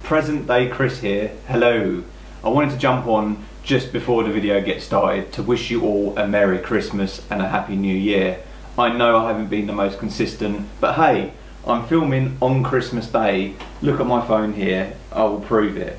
Present day Chris here, hello. I wanted to jump on just before the video gets started to wish you all a Merry Christmas and a Happy New Year. I know I haven't been the most consistent, but hey, I'm filming on Christmas Day. Look at my phone here, I will prove it.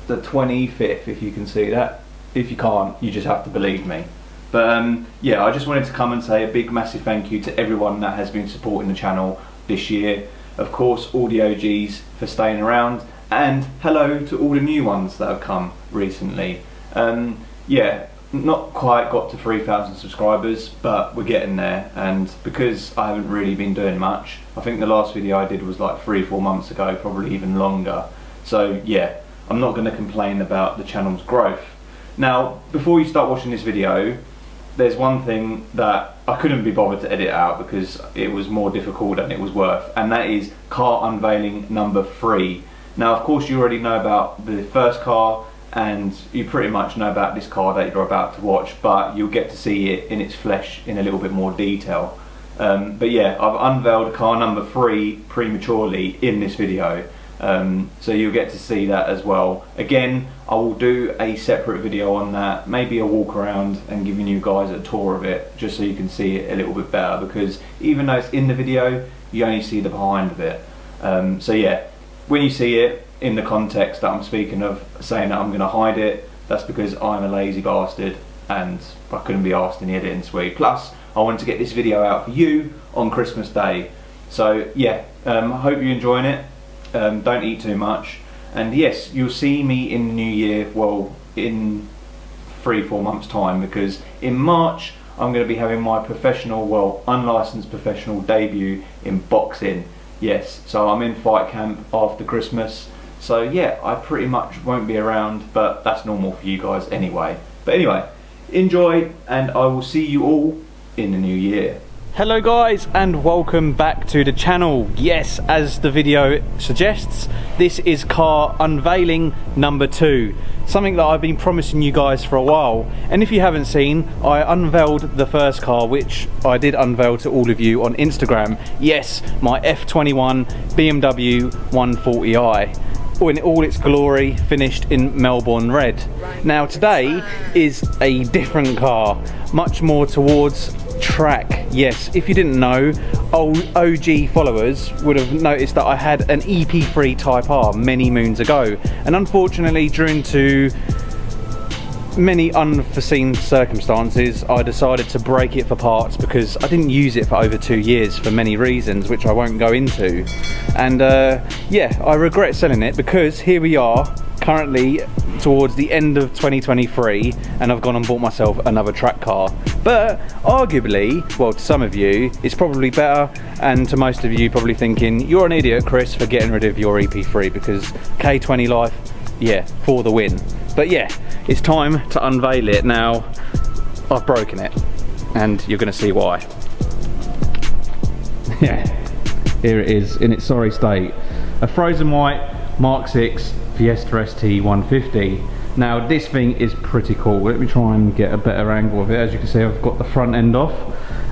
The 25th, if you can see that. If you can't, you just have to believe me. But yeah, I just wanted to come and say a big massive thank you to everyone that has been supporting the channel this year. Of course, all the OGs for staying around, and hello to all the new ones that have come recently. Yeah, not quite got to 3,000 subscribers, but we're getting there, and because I haven't really been doing much, I think the last video I did was like 3-4 months ago, probably even longer. So yeah, I'm not going to complain about the channel's growth. Now, before you start watching this video, there's one thing that I couldn't be bothered to edit out because it was more difficult than it was worth, and that is car unveiling number 3. Now, of course, you already know about the first car, and you pretty much know about this car that you're about to watch, but you'll get to see it in its flesh in a little bit more detail. But yeah, I've unveiled car number 3 prematurely in this video. So you'll get to see that as well. Again, I will do a separate video on that, maybe a walk around and giving you guys a tour of it, just so you can see it a little bit better, because even though it's in the video, you only see the behind of it. So yeah, when you see it in the context that I'm speaking of, saying that I'm going to hide it, that's because I'm a lazy bastard and I couldn't be asked in the editing suite. Plus, I wanted to get this video out for you on Christmas Day. So yeah, I hope you're enjoying it. Don't eat too much, and yes, you'll see me in the new year, well, in 3-4 months time, because in March I'm going to be having my professional, well, unlicensed professional debut in boxing. Yes, so I'm in fight camp after Christmas, so yeah, I pretty much won't be around, but that's normal for you guys anyway. But anyway, enjoy, and I will see you all in the new year. Hello guys, and welcome back to the channel. Yes, as the video suggests, this is car unveiling number 2, something that I've been promising you guys for a while. And if you haven't seen, I unveiled the first car, which I did unveil to all of you on Instagram. Yes, my F21 BMW 140i. In all its glory, finished in Melbourne red. Now today is a different car, much more towards track. Yes, if you didn't know, old OG followers would have noticed that I had an EP3 Type R many moons ago, and unfortunately, due to many unforeseen circumstances, I decided to break it for parts because I didn't use it for over 2 years for many reasons, which I won't go into. And yeah, I regret selling it because here we are currently towards the end of 2023, and I've gone and bought myself another track car. But arguably, well, to some of you it's probably better, and to most of you probably thinking you're an idiot, Chris, for getting rid of your EP3, because K20 life, yeah, for the win. But yeah, it's time to unveil it. Now, I've broken it, and you're going to see why. Yeah, here it is in its sorry state. A frozen white Mark 6 Fiesta ST 150. Now this thing is pretty cool. Let me try and get a better angle of it. As you can see, I've got the front end off,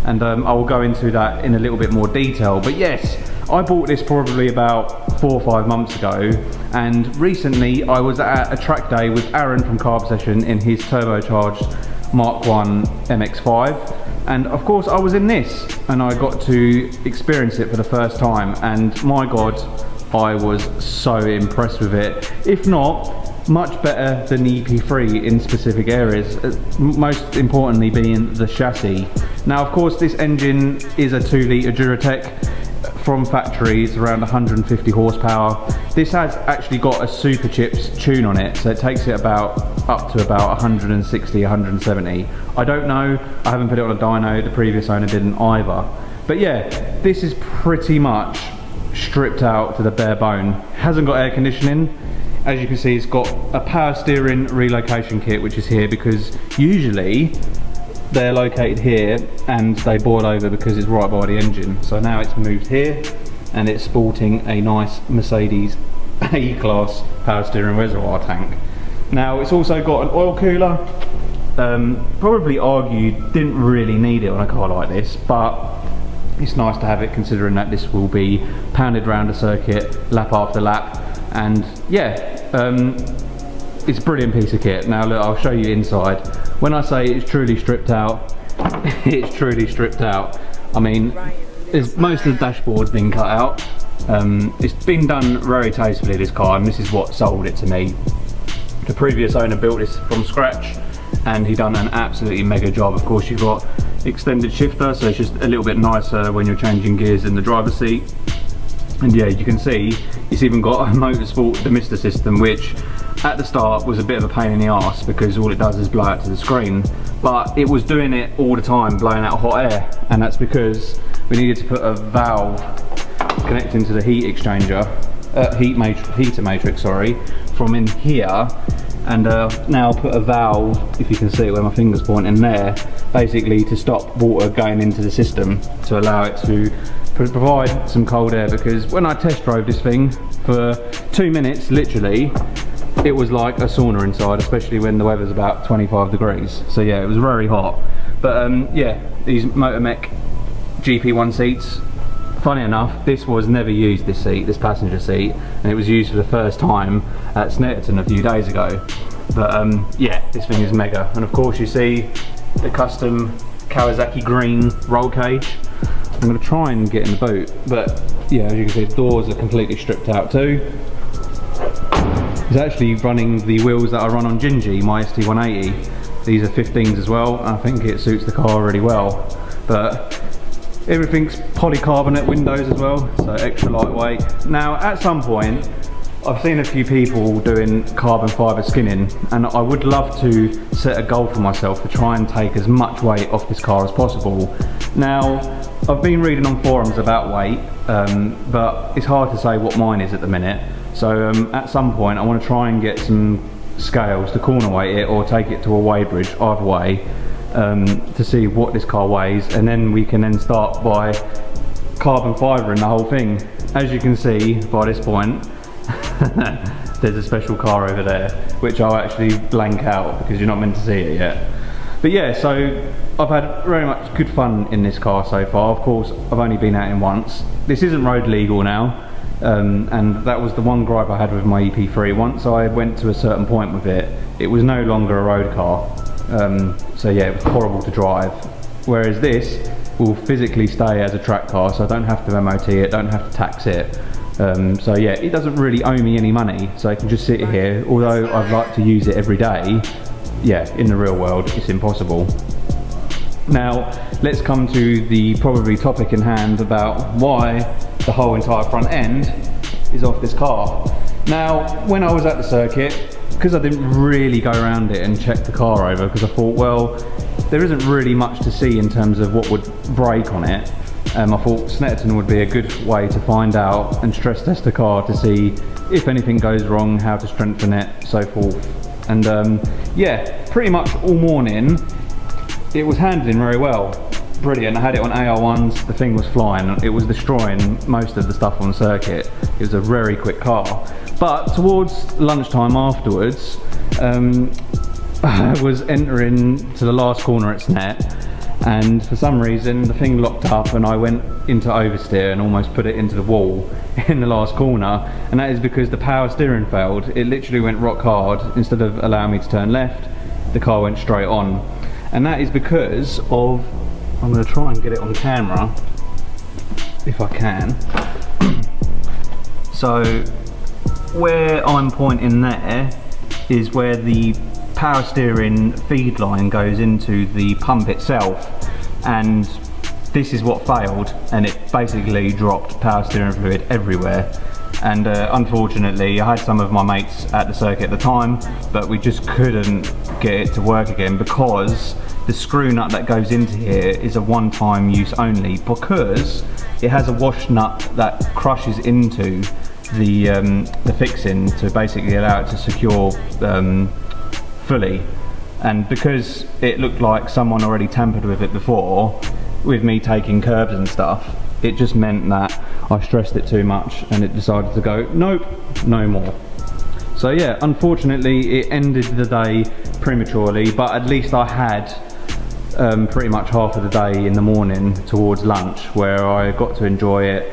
and I will go into that in a little bit more detail. But yes, I bought this probably about 4 or 5 months ago, and recently I was at a track day with Aaron from Car Obsession in his turbocharged Mark 1 MX-5, and of course I was in this, and I got to experience it for the first time, and my god, I was so impressed with it. If not, much better than the EP3 in specific areas, most importantly being the chassis. Now of course this engine is a 2-litre Duratec from factory. It's around 150 horsepower. This has actually got a Super Chips tune on it, so it takes it up to about 160, 170. I don't know, I haven't put it on a dyno, the previous owner didn't either. But yeah, this is pretty much stripped out to the bare bone. Hasn't got air conditioning. As you can see, it's got a power steering relocation kit, which is here because usually they're located here and they boil over because it's right by the engine. So now it's moved here, and it's sporting a nice Mercedes A-Class power steering reservoir tank. Now it's also got an oil cooler. Probably argue didn't really need it on a car like this, but it's nice to have it considering that this will be pounded around a circuit lap after lap. And yeah, it's a brilliant piece of kit. Now look, I'll show you inside. When I say it's truly stripped out, it's truly stripped out. I mean, most of the dashboard's been cut out. It's been done very tastefully, this car, and this is what sold it to me. The previous owner built this from scratch, and he done an absolutely mega job. Of course, you've got extended shifter, so it's just a little bit nicer when you're changing gears in the driver's seat. And yeah, you can see it's even got a motorsport demister system, which at the start was a bit of a pain in the arse because all it does is blow out to the screen. But it was doing it all the time, blowing out hot air, and that's because we needed to put a valve connecting to the heat exchanger, heater matrix, sorry, from in here. And now I'll put a valve, if you can see it where my finger's pointing there, basically to stop water going into the system to allow it to provide some cold air. Because when I test drove this thing for 2 minutes, literally, it was like a sauna inside, especially when the weather's about 25 degrees. So yeah, it was very hot. But yeah, these Motormech GP1 seats, funny enough, this was never used, this seat, this passenger seat, and it was used for the first time at Snetterton a few days ago. But yeah, this thing is mega. And of course you see the custom Kawasaki green roll cage. I'm going to try and get in the boot, but yeah, as you can see, the doors are completely stripped out too. It's actually running the wheels that I run on Gingy, my ST180. These are 15s as well, and I think it suits the car really well. But everything's polycarbonate windows as well, so extra lightweight. Now, at some point, I've seen a few people doing carbon fibre skinning, and I would love to set a goal for myself to try and take as much weight off this car as possible. Now, I've been reading on forums about weight, but it's hard to say what mine is at the minute. So at some point, I want to try and get some scales to corner weight it or take it to a weigh bridge, either way, to see what this car weighs, and then we can then start by carbon fibre in the whole thing. As you can see by this point, there's a special car over there, which I'll actually blank out because you're not meant to see it yet. But yeah, so I've had very much good fun in this car so far. Of course, I've only been out in once. This isn't road legal now, and that was the one gripe I had with my EP3. Once I went to a certain point with it, it was no longer a road car. So yeah, it was horrible to drive. Whereas this will physically stay as a track car, so I don't have to MOT it, don't have to tax it. So yeah, it doesn't really owe me any money, so I can just sit here. Although I'd like to use it every day, yeah, in the real world, it's impossible. Now, let's come to the probably topic in hand about why the whole entire front end is off this car. Now, when I was at the circuit, because I didn't really go around it and check the car over, because I thought, well, there isn't really much to see in terms of what would break on it. I thought Snetterton would be a good way to find out and stress test the car to see if anything goes wrong, how to strengthen it, so forth. And yeah, pretty much all morning it was handling very well. Brilliant. I had it on AR1s, the thing was flying, it was destroying most of the stuff on circuit. It was a very quick car. But towards lunchtime afterwards, I was entering to the last corner at Snet, and for some reason the thing locked up and I went into oversteer and almost put it into the wall in the last corner, and that is because the power steering failed. It literally went rock hard. Instead of allowing me to turn left, the car went straight on, and that is because of, I'm going to try and get it on camera if I can. So where I'm pointing there is where the power steering feed line goes into the pump itself, and this is what failed, and it basically dropped power steering fluid everywhere. And unfortunately, I had some of my mates at the circuit at the time, but we just couldn't get it to work again because the screw nut that goes into here is a one-time use only, because it has a wash nut that crushes into the fixing to basically allow it to secure fully. And because it looked like someone already tampered with it before, with me taking curbs and stuff, it just meant that I stressed it too much and it decided to go, nope, no more. So yeah, unfortunately it ended the day prematurely, but at least I had pretty much half of the day in the morning towards lunch, where I got to enjoy it,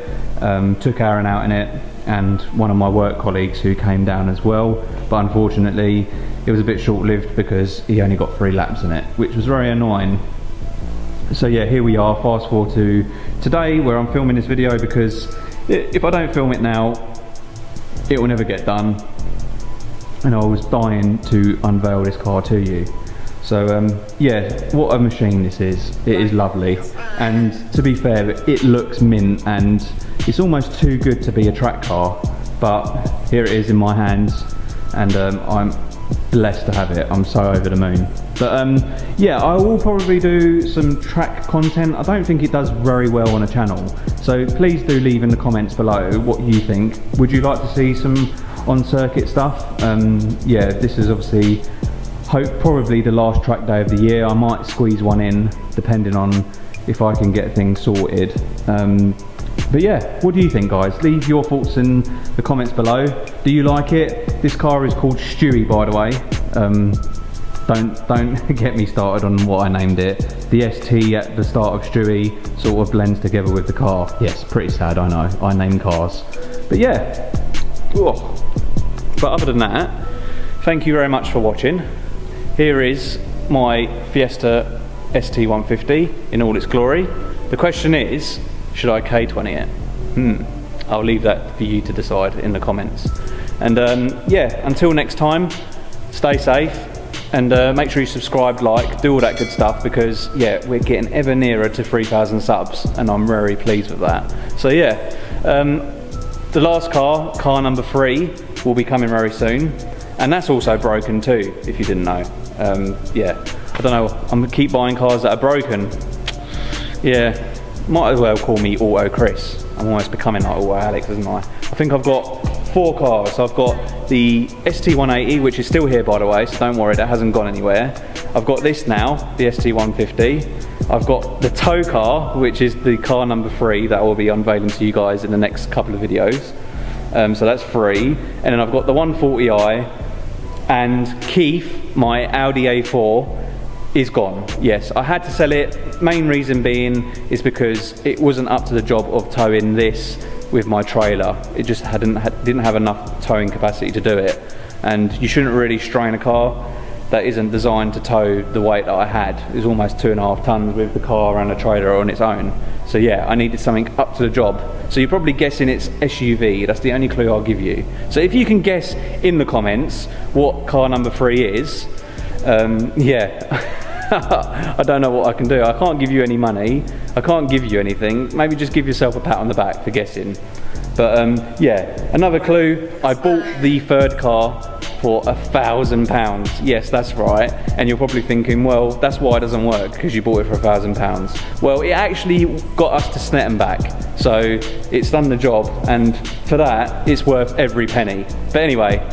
took Aaron out in it, and one of my work colleagues who came down as well, but unfortunately it was a bit short-lived because he only got 3 laps in it, which was very annoying. So yeah, here we are, fast forward to today where I'm filming this video, because if I don't film it now, it will never get done, and I was dying to unveil this car to you. So yeah, what a machine this is. It is lovely, and to be fair, it looks mint, and it's almost too good to be a track car, but here it is in my hands, and I'm blessed to have it. I'm so over the moon. But yeah, I will probably do some track content. I don't think it does very well on a channel, so please do leave in the comments below what you think. Would you like to see some on circuit stuff? Yeah, this is obviously probably the last track day of the year. I might squeeze one in depending on if I can get things sorted. But yeah, what do you think, guys? Leave your thoughts in the comments below. Do you like it? This car is called Stewie, by the way. Don't get me started on what I named it. The ST at the start of Stewie sort of blends together with the car. Yes, pretty sad, I know. I name cars. But yeah. Oh. But other than that, thank you very much for watching. Here is my Fiesta ST150 in all its glory. The question is, should I K20 it? I'll leave that for you to decide in the comments. And yeah, until next time, stay safe, and make sure you subscribe, like, do all that good stuff, because yeah, we're getting ever nearer to 3,000 subs, and I'm very pleased with that. So yeah, the last car number 3, will be coming very soon, and that's also broken too, if you didn't know. Yeah, I don't know, I'm gonna keep buying cars that are broken. Yeah, might as well call me Auto Chris. I'm almost becoming like Auto Alex, isn't I? I think I've got 4 cars. I've got the ST180, which is still here, by the way, so don't worry, that hasn't gone anywhere. I've got this now, the ST150. I've got the tow car, which is the car number 3 that I will be unveiling to you guys in the next couple of videos. So that's 3. And then I've got the 140i, and Keith, my Audi A4, is gone. Yes, I had to sell it. Main reason being is because it wasn't up to the job of towing this with my trailer. It just didn't have enough towing capacity to do it, and you shouldn't really strain a car that isn't designed to tow the weight that I had. It was almost 2.5 tons with the car and a trailer on its own. So yeah, I needed something up to the job. So you're probably guessing it's SUV. That's the only clue I'll give you. So if you can guess in the comments what car number 3 is, yeah. I don't know what I can do. I can't give you any money. I can't give you anything. Maybe just give yourself a pat on the back for guessing. But yeah, another clue. I bought the 3rd car for £1,000. Yes, that's right. And you're probably thinking, well, that's why it doesn't work, because you bought it for £1,000. Well, it actually got us to Snetton back. So it's done the job. And for that, it's worth every penny. But anyway,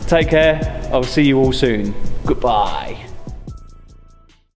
take care. I'll see you all soon. Goodbye.